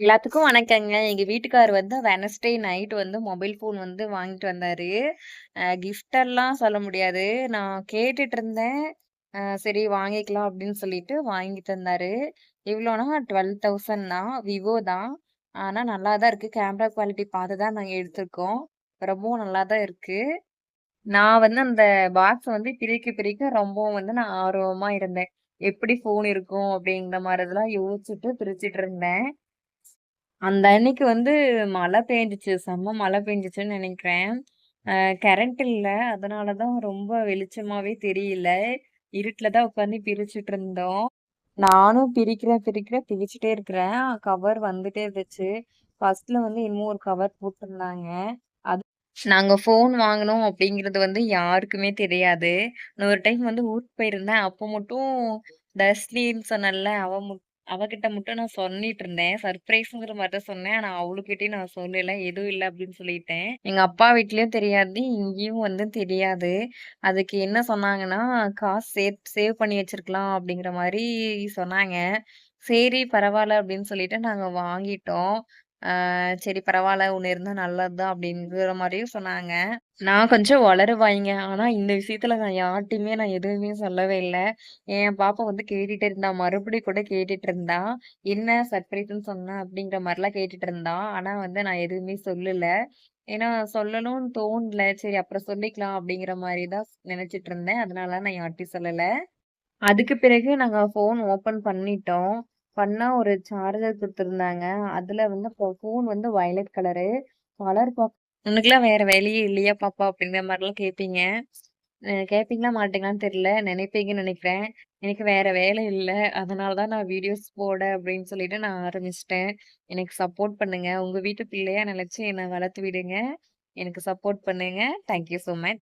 எல்லாத்துக்கும் வணக்கங்க. எங்க வீட்டுக்காரர் வந்து வெட்னஸ்டே நைட் வந்து மொபைல் ஃபோன் வந்து வாங்கிட்டு வந்தாரு. கிஃப்ட்டெல்லாம் சொல்ல முடியாது. நான் கேட்டுட்டு இருந்தேன். சரி வாங்கிக்கலாம் அப்படின்னு சொல்லிட்டு வாங்கி தந்தாரு. எவ்வளோனா 12,000 தான். விவோ தான். ஆனா நல்லா தான் இருக்கு. கேமரா குவாலிட்டி பார்த்து தான் நாங்க எடுத்திருக்கோம். ரொம்பவும் நல்லா தான் இருக்கு. நான் வந்து அந்த பாக்ஸ வந்து பிரிக்க பிரிக்க ரொம்பவும் வந்து நான் ஆர்வமா இருந்தேன். எப்படி ஃபோன் இருக்கும் அப்படிங்கிற மாரி இதெல்லாம் யோசிச்சுட்டு பிரிச்சுட்டு இருந்தேன். அந்த அன்னைக்கு வந்து மழை பெஞ்சுச்சு. செம்ம மழை பெஞ்சுச்சுன்னு நெனைக்கிறேன். அ கரண்ட் இல்ல. அதனால தான் ரொம்ப வெளிச்சமாவே தெரியல. இருட்டுல தான் உட்காந்து பிரிச்சுட்டு இருந்தோம். நானும் பிரிக்கிறேன், பிரிக்கிறேன், பிரிச்சுட்டே இருக்கிறேன். கவர் வந்துட்டே இருந்துச்சு. ஃபர்ஸ்ட்ல வந்து என்னமோ ஒரு கவர் போட்டிருந்தாங்க. அது நாங்க ஃபோன் வாங்குனோம் அப்படிங்கிறது வந்து யாருக்குமே தெரியாது. நான் ஒரு டைம் வந்து ஊருக்கு போயிருந்தேன். அப்போ மட்டும் தர்ஷினின்னு சொன்னேன்ல, அவகிட்ட மட்டும் நான் சொல்லிட்டு இருந்தேன். சர்ப்ரைஸ்ங்கிற மாரி தான் சொன்னேன். ஆனா அவளுக்கிட்டயும் நான் சொல்லல. எதுவும் இல்ல அப்படின்னு சொல்லிட்டேன். எங்க அப்பா வீட்லயும் தெரியாது. இங்கேயும் வந்து தெரியாது. அதுக்கு என்ன சொன்னாங்கன்னா, காசு சேவ் பண்ணி வச்சிருக்கலாம் அப்படிங்கிற மாரி சொன்னாங்க. சரி பரவால்ல அப்படின்னு சொல்லிட்டு நாங்க வாங்கிட்டோம். சரி பரவால்ல ஒண்ணு இருந்தா நல்லது தான் அப்படிங்கிற மாரியும் சொன்னாங்க. நான் கொஞ்சம் ஒளருவாய்ங்க. ஆனா இந்த விஷயத்துல நான் யார்ட்டயுமே நான் எதுவுமே சொல்லவே இல்ல. என் பாப்பா வந்து கேட்டுட்டே இருந்தா. மறுபடியும் கூட கேட்டுட்டு இருந்தா. "என்ன சர்ப்ரைஸ்ன்னு சொன்ன?" அப்படிங்கிற மாரிலாம் கேட்டுட்டு இருந்தா. ஆனா வந்து நான் எதுவுமே சொல்லல. ஏன்னா சொல்லணும்னு தோணல. சரி அப்புறம் சொல்லிக்கலாம் அப்படிங்கிற மாரி தான் நெனச்சுட்டு இருந்தேன். அதனால நான் யார்ட்டயும் சொல்லல. அதுக்கு பிறகு நாங்க ஃபோன் ஓப்பன் பண்ணிட்டோம். பண்ணா ஒரு சார்ஜர் குடுத்துருந்தாங்க. அதுல வந்து ஃபோன் வந்து வயலட் கலரு. கலர் பாக் "உனக்கெல்லாம் வேற வேலையே இல்லையா பாப்பா?" அப்படிங்கிற மாரிலாம் கேட்பீங்க. கேட்பீங்களா மாட்டீங்களான்னு தெரியல. நினைப்பீங்கன்னு நெனைக்கிறேன். எனக்கு வேற வேலை இல்ல. அதனால தான் நான் வீடியோஸ் போட அப்படின்னு சொல்லிட்டு நான் ஆரம்பிச்சுட்டேன். எனக்கு சப்போர்ட் பண்ணுங்க. உங்க வீட்டு பிள்ளையா நெனச்சு என்ன வளர்த்து விடுங்க. எனக்கு சப்போர்ட் பண்ணுங்க. Thank you so much.